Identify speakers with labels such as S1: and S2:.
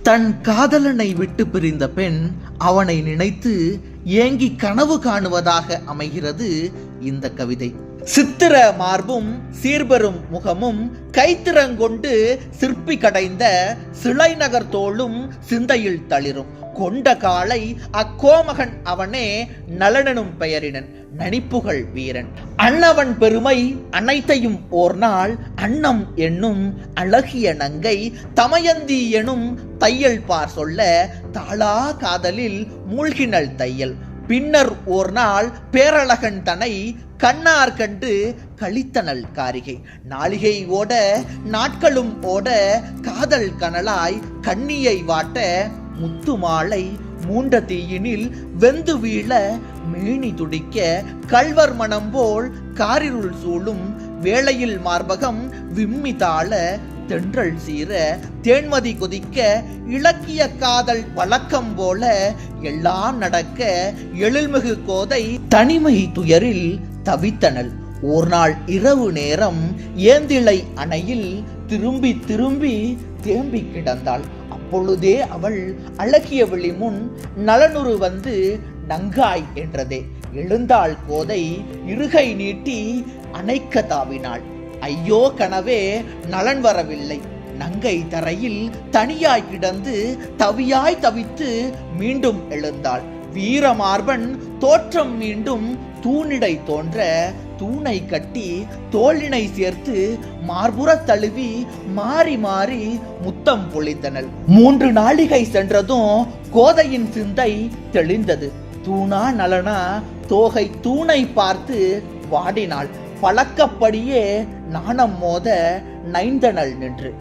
S1: தன் காதலனை விட்டு பிரிந்த பெண் அவனை நினைத்து ஏங்கி கனவு காணுவதாக அமைகிறது இந்த கவிதை. சித்திர மார்பும் சீர்பெரும் முகமும் கைத்திறங்கொண்டு சிற்பி கடைந்த சிலை நகர் தோளும் சிந்தையில் தளிரும் கொண்ட காலை அக்கோமகன் அவனே நலனெனும் பெயரினன் நனிப்புகள் வீரன். அன்னவன் பெருமை அனைத்தையும் ஓர் நாள் அன்னம் என்னும் அழகிய நங்கை தமயந்தி எனும் தையல் பார் சொல்ல தாளா காதலில் மூழ்கினள் தையல். பின்னர் ஓர் நாள் பேரழகன் தனை கண்ணார் கண்டு கழித்தனள் காரிகை. நாளிகை ஓட நாட்களும் ஓட காதல் கனலாய் கண்ணியை வாட்ட முத்து மாலை மூண்ட தீயினில் வெந்து வீழ மேனி துடிக்க கள்வர் மனம் போல் காரிருள் சூழும் வேளையில் மார்பகம் விம்மி தாழ தென்றல் சீர தேன்மதி கொதிக்க இலக்கிய காதல் வழக்கம் போல எல்லாம் நடக்க எழில்மிகு கோதை தனிமை துயரில் தவித்தனள். ஒரு நாள் இரவு நேரம் ஏந்திழை அணையில் திரும்பி திரும்பி தேம்பி கிடந்தாள். அப்பொழுதே அவள் அழகிய விழி முன் நலனுரு வந்து நங்காய் என்றதே. எழுந்தாள் கோதை இருகை நீட்டி அணைக்க தாவினாள். ஐயோ கனவே நலன் வரவில்லை. நங்கை தரையில் தனியாய் கிடந்து தவியாய் தவித்து மீண்டும் எழுந்தாள். வீரமார்பன் தோற்றம் மீண்டும் தூணிடை தோன்ற தூணை கட்டி தோளினை சேர்த்து மார்புற தழுவி மாறி மாறி முத்தம் பொழிந்தனள். 3 நாளிகை சென்றதும் கோதையின் சிந்தை தெளிந்தது. தூணா நலனா தோகை தூணை பார்த்து வாடினாள். பழக்கப்படியே நாணம் மோத நைந்தனள் நின்று.